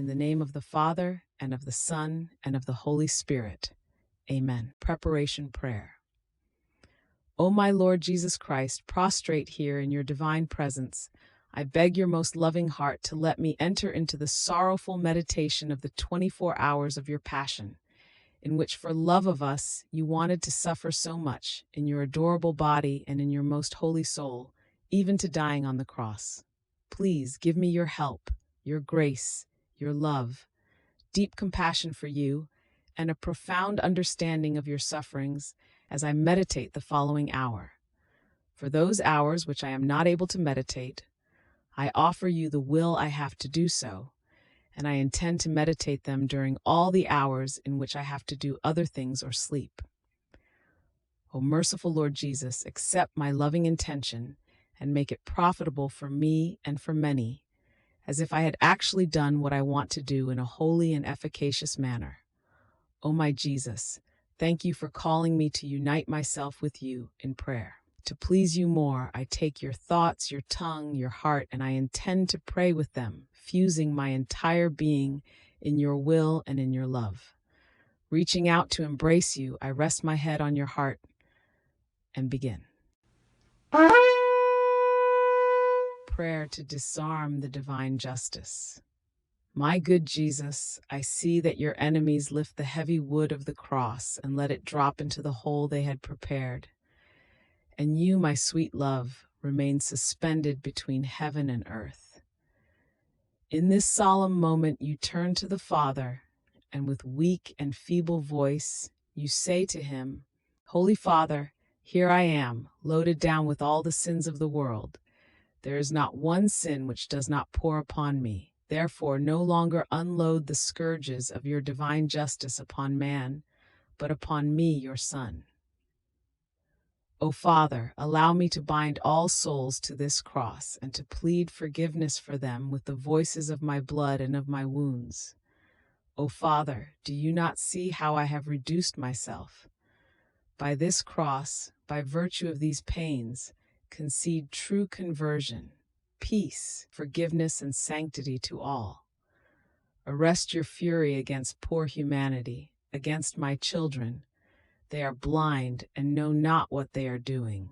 In the name of the Father, and of the Son, and of the Holy Spirit. Amen. Preparation prayer. O my Lord Jesus Christ, prostrate here in your divine presence, I beg your most loving heart to let me enter into the sorrowful meditation of the 24 hours of your passion, in which for love of us you wanted to suffer so much in your adorable body and in your most holy soul, even to dying on the cross. Please give me your help, your grace, your love, deep compassion for you, and a profound understanding of your sufferings as I meditate the following hour. For those hours which I am not able to meditate, I offer you the will I have to do so, and I intend to meditate them during all the hours in which I have to do other things or sleep. O merciful Lord Jesus, accept my loving intention and make it profitable for me and for many, as if I had actually done what I want to do in a holy and efficacious manner. O my Jesus, thank you for calling me to unite myself with you in prayer. To please you more, I take your thoughts, your tongue, your heart, and I intend to pray with them, fusing my entire being in your will and in your love. Reaching out to embrace you, I rest my head on your heart and begin. Prayer to disarm the divine justice. My good Jesus, I see that your enemies lift the heavy wood of the cross and let it drop into the hole they had prepared. And you, my sweet love, remain suspended between heaven and earth. In this solemn moment, you turn to the Father, and with weak and feeble voice, you say to him, Holy Father, here I am, loaded down with all the sins of the world. There is not one sin which does not pour upon me. Therefore, no longer unload the scourges of your divine justice upon man, but upon me, your Son. O Father, allow me to bind all souls to this cross and to plead forgiveness for them with the voices of my blood and of my wounds. O Father, do you not see how I have reduced myself? By this cross, by virtue of these pains, concede true conversion, peace, forgiveness, and sanctity to all. Arrest your fury against poor humanity, against my children. They are blind and know not what they are doing.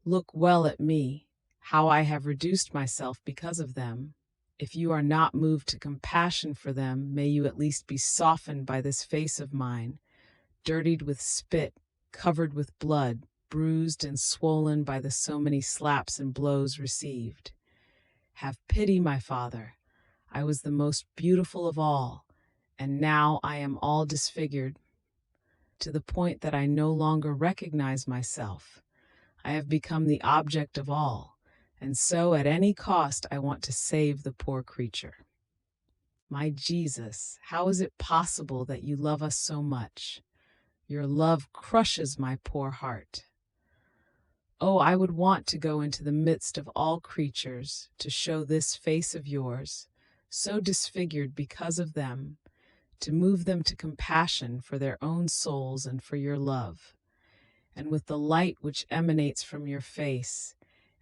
Look well at me, how I have reduced myself because of them. If you are not moved to compassion for them, may you at least be softened by this face of mine, dirtied with spit, covered with blood, bruised and swollen by the so many slaps and blows received. Have pity, my Father. I was the most beautiful of all, and now I am all disfigured, to the point that I no longer recognize myself. I have become the object of all, and so at any cost I want to save the poor creature. My Jesus, how is it possible that you love us so much? Your love crushes my poor heart. Oh, I would want to go into the midst of all creatures to show this face of yours, so disfigured because of them, to move them to compassion for their own souls and for your love. And with the light which emanates from your face,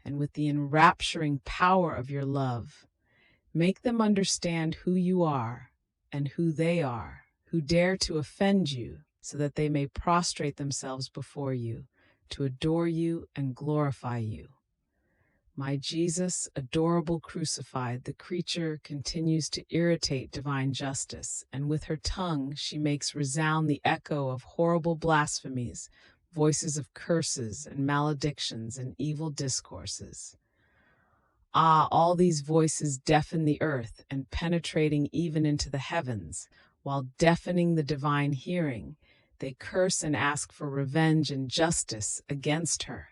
and with the enrapturing power of your love, make them understand who you are and who they are, who dare to offend you, so that they may prostrate themselves before you, to adore you and glorify you. My Jesus, adorable crucified, the creature continues to irritate divine justice, and with her tongue she makes resound the echo of horrible blasphemies, voices of curses and maledictions and evil discourses. Ah, all these voices deafen the earth and penetrating even into the heavens, while deafening the divine hearing, they curse and ask for revenge and justice against her.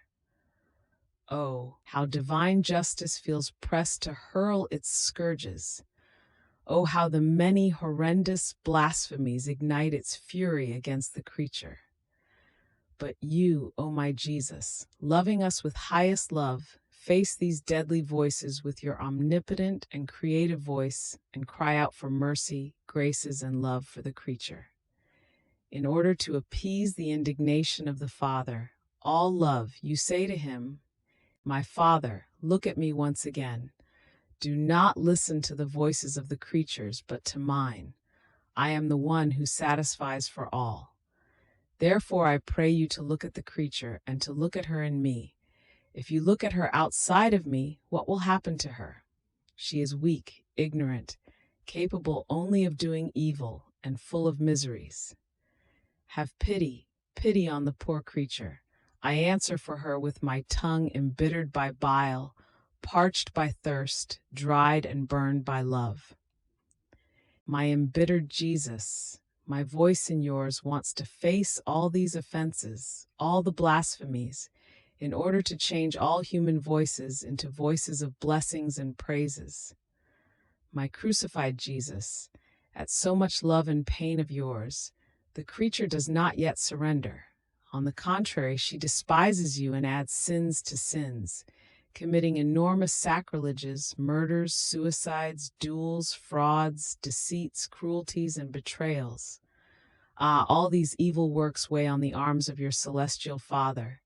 Oh, how divine justice feels pressed to hurl its scourges. Oh, how the many horrendous blasphemies ignite its fury against the creature. But you, O my Jesus, loving us with highest love, face these deadly voices with your omnipotent and creative voice and cry out for mercy, graces, and love for the creature. In order to appease the indignation of the Father, all love, you say to him, My Father, look at me once again. Do not listen to the voices of the creatures, but to mine. I am the one who satisfies for all. Therefore I pray you to look at the creature and to look at her in me. If you look at her outside of me, what will happen to her? She is weak, ignorant, capable only of doing evil, and full of miseries. Have pity, pity on the poor creature. I answer for her with my tongue embittered by bile, parched by thirst, dried and burned by love. My embittered Jesus, my voice in yours wants to face all these offenses, all the blasphemies, in order to change all human voices into voices of blessings and praises. My crucified Jesus, at so much love and pain of yours, the creature does not yet surrender. On the contrary, she despises you and adds sins to sins, committing enormous sacrileges, murders, suicides, duels, frauds, deceits, cruelties, and betrayals. Ah, all these evil works weigh on the arms of your celestial Father,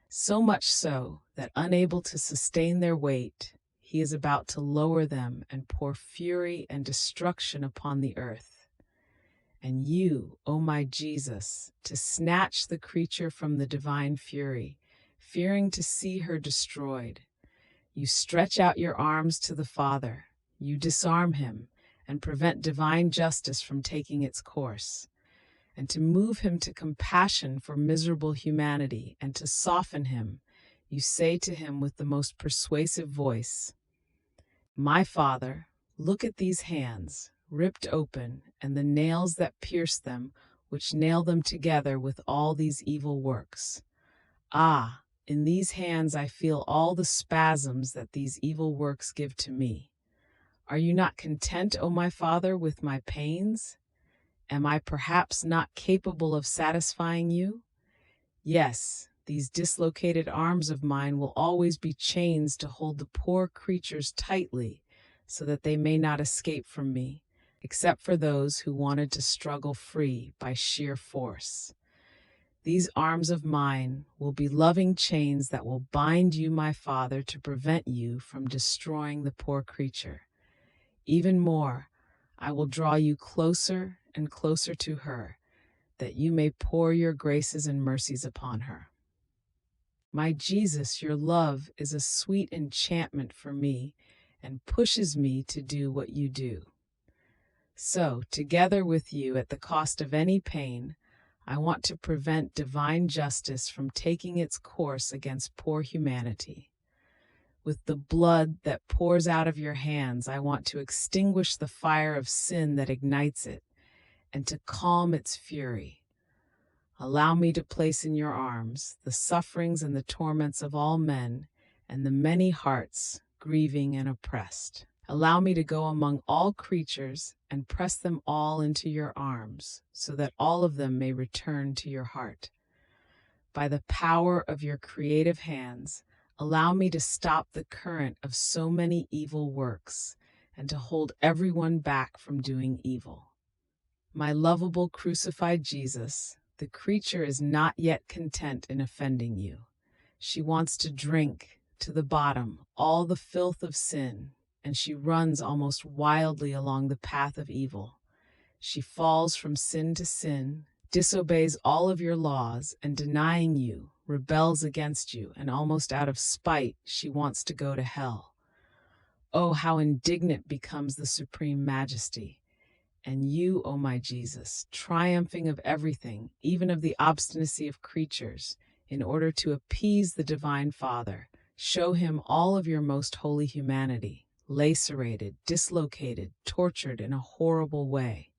so much so that, unable to sustain their weight, he is about to lower them and pour fury and destruction upon the earth. And you, O my Jesus, to snatch the creature from the divine fury, fearing to see her destroyed, you stretch out your arms to the Father, you disarm him, and prevent divine justice from taking its course. And to move him to compassion for miserable humanity and to soften him, you say to him with the most persuasive voice, My Father, look at these hands, ripped open, and the nails that pierce them, which nail them together with all these evil works. Ah, in these hands I feel all the spasms that these evil works give to me. Are you not content, O my Father, with my pains? Am I perhaps not capable of satisfying you? Yes, these dislocated arms of mine will always be chains to hold the poor creatures tightly, so that they may not escape from me, except for those who wanted to struggle free by sheer force. These arms of mine will be loving chains that will bind you, my Father, to prevent you from destroying the poor creature. Even more, I will draw you closer and closer to her, that you may pour your graces and mercies upon her. My Jesus, your love is a sweet enchantment for me and pushes me to do what you do. So, together with you, at the cost of any pain, I want to prevent divine justice from taking its course against poor humanity. With the blood that pours out of your hands, I want to extinguish the fire of sin that ignites it and to calm its fury. Allow me to place in your arms the sufferings and the torments of all men and the many hearts grieving and oppressed. Allow me to go among all creatures and press them all into your arms, so that all of them may return to your heart. By the power of your creative hands, allow me to stop the current of so many evil works and to hold everyone back from doing evil. My lovable crucified Jesus, the creature is not yet content in offending you. She wants to drink to the bottom all the filth of sin, and she runs almost wildly along the path of evil. She falls from sin to sin, disobeys all of your laws, and denying you, rebels against you, and almost out of spite, she wants to go to hell. Oh, how indignant becomes the Supreme Majesty. And you, O my Jesus, triumphing of everything, even of the obstinacy of creatures, in order to appease the Divine Father, show him all of your most holy humanity, lacerated, dislocated, tortured in a horrible way.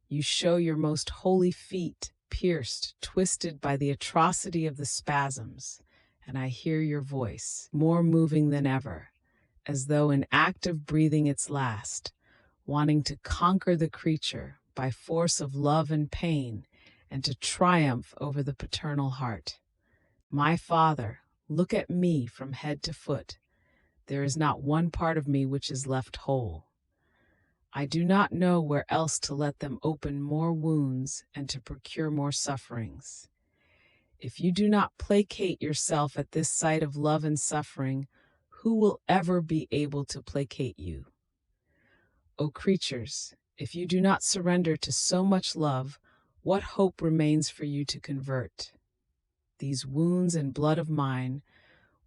You show your most holy feet, pierced, twisted by the atrocity of the spasms, and I hear your voice, more moving than ever, as though in act of breathing its last, wanting to conquer the creature by force of love and pain, and to triumph over the paternal heart. My Father, look at me from head to foot. There is not one part of me which is left whole. I do not know where else to let them open more wounds and to procure more sufferings. If you do not placate yourself at this sight of love and suffering, who will ever be able to placate you? O creatures, if you do not surrender to so much love, what hope remains for you to convert? These wounds and blood of mine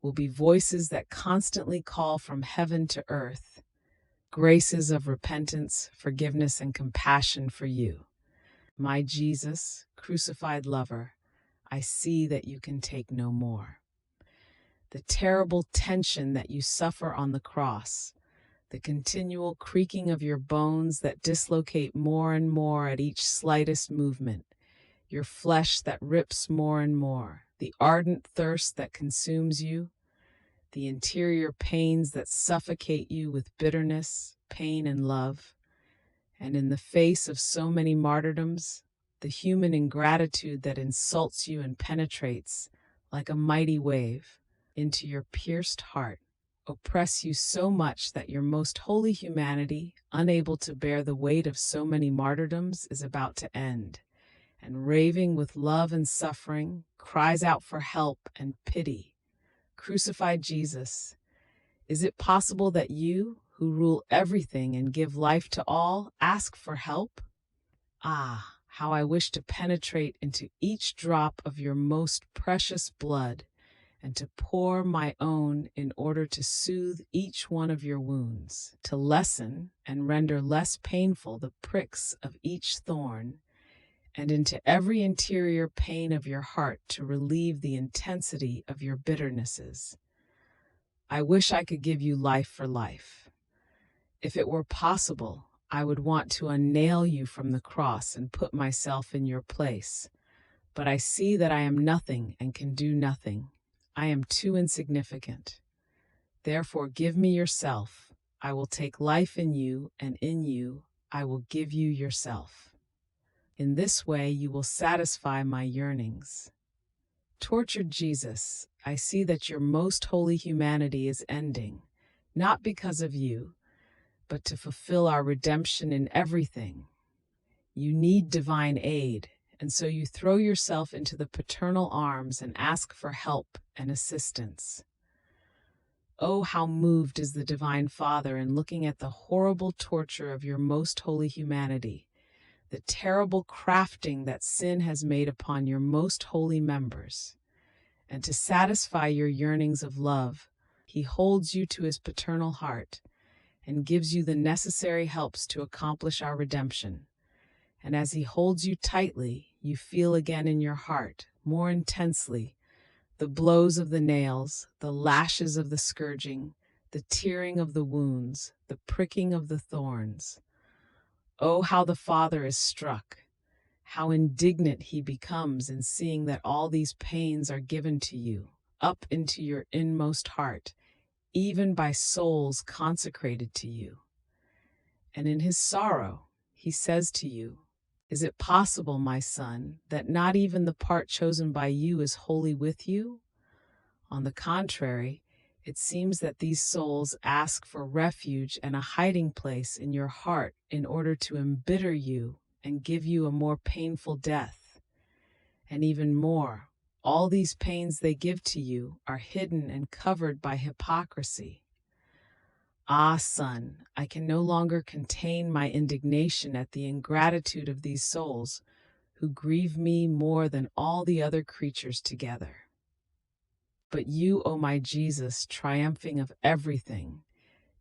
will be voices that constantly call from heaven to earth, graces of repentance, forgiveness, and compassion for you. My Jesus, crucified lover, I see that you can take no more. The terrible tension that you suffer on the cross, the continual creaking of your bones that dislocate more and more at each slightest movement, your flesh that rips more and more, the ardent thirst that consumes you, the interior pains that suffocate you with bitterness, pain, and love, and in the face of so many martyrdoms, the human ingratitude that insults you and penetrates, like a mighty wave, into your pierced heart, oppress you so much that your most holy humanity, unable to bear the weight of so many martyrdoms, is about to end, and raving with love and suffering, cries out for help and pity. Crucified Jesus, is it possible that you, who rule everything and give life to all, ask for help? Ah, how I wish to penetrate into each drop of your most precious blood and to pour my own in order to soothe each one of your wounds, to lessen and render less painful the pricks of each thorn, and into every interior pain of your heart to relieve the intensity of your bitternesses. I wish I could give you life for life. If it were possible, I would want to unnail you from the cross and put myself in your place. But I see that I am nothing and can do nothing. I am too insignificant. Therefore, give me yourself. I will take life in you, and in you I will give you yourself. In this way, you will satisfy my yearnings. Tortured Jesus, I see that your most holy humanity is ending, not because of you, but to fulfill our redemption in everything. You need divine aid, and so you throw yourself into the paternal arms and ask for help and assistance. Oh, how moved is the Divine Father in looking at the horrible torture of your most holy humanity, the terrible crafting that sin has made upon your most holy members. And to satisfy your yearnings of love, he holds you to his paternal heart and gives you the necessary helps to accomplish our redemption. And as he holds you tightly, you feel again in your heart, more intensely, the blows of the nails, the lashes of the scourging, the tearing of the wounds, the pricking of the thorns. Oh, how the Father is struck, how indignant he becomes in seeing that all these pains are given to you, up into your inmost heart, even by souls consecrated to you. And in his sorrow, he says to you, is it possible, my son, that not even the part chosen by you is wholly with you? On the contrary, it seems that these souls ask for refuge and a hiding place in your heart in order to embitter you and give you a more painful death. And even more, all these pains they give to you are hidden and covered by hypocrisy. Ah, son, I can no longer contain my indignation at the ingratitude of these souls who grieve me more than all the other creatures together. But you, O my Jesus, triumphing of everything,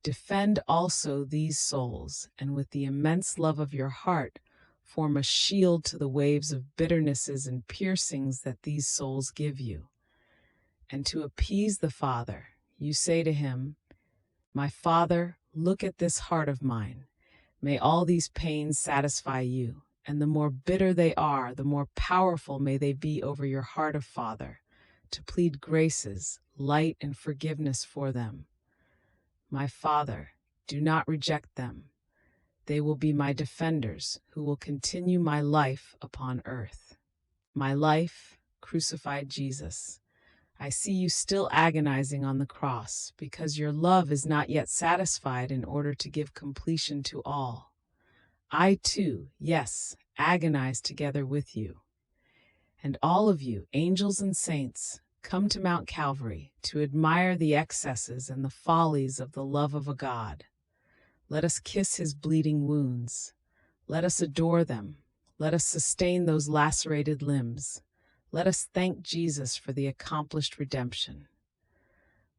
defend also these souls, and with the immense love of your heart, form a shield to the waves of bitternesses and piercings that these souls give you. And to appease the Father, you say to him, my Father, look at this heart of mine. May all these pains satisfy you, and the more bitter they are, the more powerful may they be over your heart of Father, to plead graces, light, and forgiveness for them. My Father, do not reject them. They will be my defenders, who will continue my life upon earth. My life, crucified Jesus, I see you still agonizing on the cross, because your love is not yet satisfied in order to give completion to all. I too, yes, agonize together with you. And all of you, angels and saints, come to Mount Calvary to admire the excesses and the follies of the love of a God. Let us kiss his bleeding wounds. Let us adore them. Let us sustain those lacerated limbs. Let us thank Jesus for the accomplished redemption.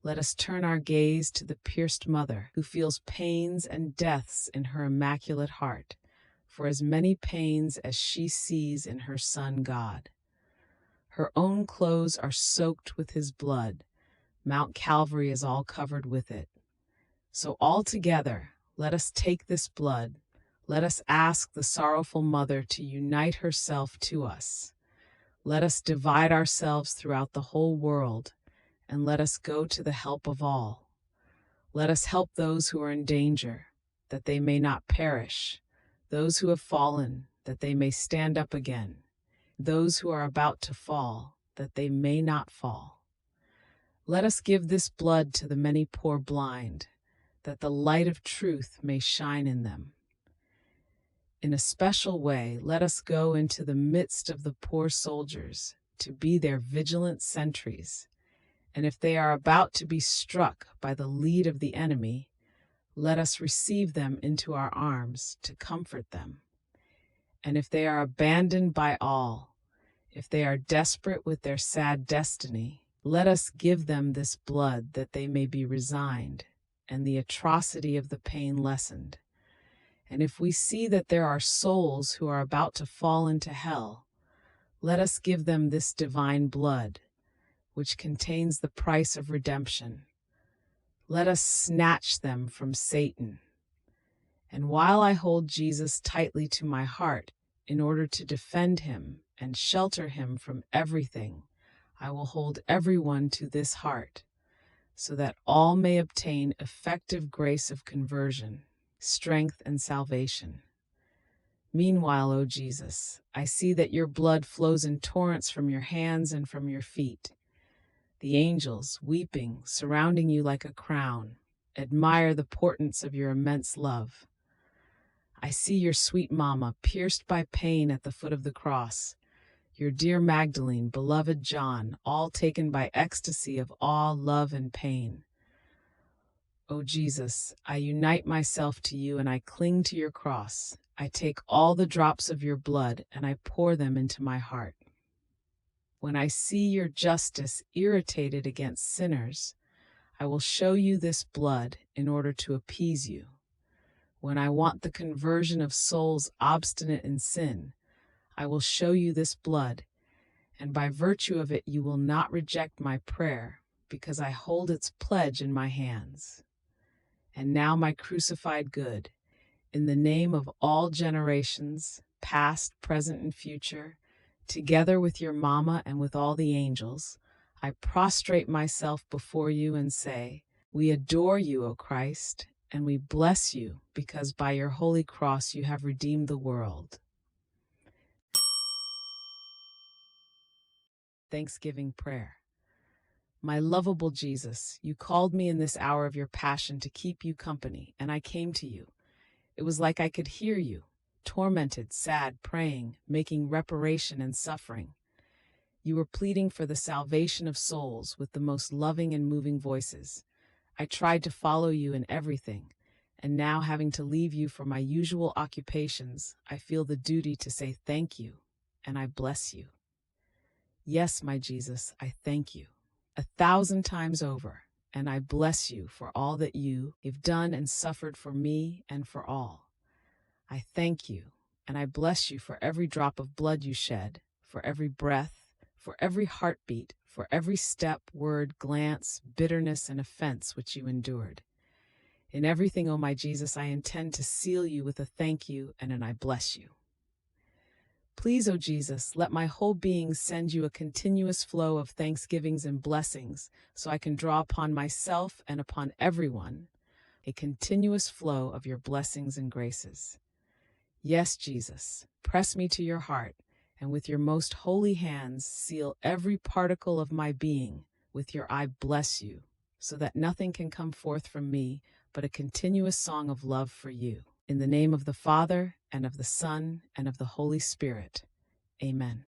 Let us turn our gaze to the pierced mother who feels pains and deaths in her immaculate heart, for as many pains as she sees in her Son God. Her own clothes are soaked with his blood. Mount Calvary is all covered with it. So all together, let us take this blood. Let us ask the sorrowful mother to unite herself to us. Let us divide ourselves throughout the whole world, and let us go to the help of all. Let us help those who are in danger, that they may not perish, those who have fallen, that they may stand up again, those who are about to fall, that they may not fall. Let us give this blood to the many poor blind, that the light of truth may shine in them. In a special way, let us go into the midst of the poor soldiers to be their vigilant sentries. And if they are about to be struck by the lead of the enemy, let us receive them into our arms to comfort them. And if they are abandoned by all, if they are desperate with their sad destiny, let us give them this blood that they may be resigned and the atrocity of the pain lessened. And if we see that there are souls who are about to fall into hell, let us give them this divine blood, which contains the price of redemption. Let us snatch them from Satan. And while I hold Jesus tightly to my heart in order to defend him and shelter him from everything, I will hold everyone to this heart, so that all may obtain effective grace of conversion, strength, and salvation. Meanwhile, O Jesus, I see that your blood flows in torrents from your hands and from your feet. The angels, weeping, surrounding you like a crown, admire the portents of your immense love. I see your sweet Mama pierced by pain at the foot of the cross, your dear Magdalene, beloved John, all taken by ecstasy of awe, love, and pain. O Jesus, I unite myself to you and I cling to your cross. I take all the drops of your blood and I pour them into my heart. When I see your justice irritated against sinners, I will show you this blood in order to appease you. When I want the conversion of souls obstinate in sin, I will show you this blood, and by virtue of it you will not reject my prayer, because I hold its pledge in my hands. And now, my crucified good, in the name of all generations, past, present, and future, together with your Mama and with all the angels, I prostrate myself before you and say, we adore you, O Christ, and we bless you, because by your holy cross you have redeemed the world. Thanksgiving prayer. My lovable Jesus, you called me in this hour of your passion to keep you company, and I came to you. It was like I could hear you, tormented, sad, praying, making reparation and suffering. You were pleading for the salvation of souls with the most loving and moving voices. I tried to follow you in everything, and now, having to leave you for my usual occupations, I feel the duty to say thank you, and I bless you. Yes, my Jesus, I thank you 1,000 times over, and I bless you for all that you have done and suffered for me and for all. I thank you, and I bless you for every drop of blood you shed, for every breath, for every heartbeat, for every step, word, glance, bitterness, and offense which you endured. In everything, O my Jesus, I intend to seal you with a thank you and an I bless you. Please, O Jesus, let my whole being send you a continuous flow of thanksgivings and blessings, so I can draw upon myself and upon everyone a continuous flow of your blessings and graces. Yes, Jesus, press me to your heart, and with your most holy hands seal every particle of my being with your I bless you, so that nothing can come forth from me but a continuous song of love for you. In the name of the Father, and of the Son, and of the Holy Spirit. Amen.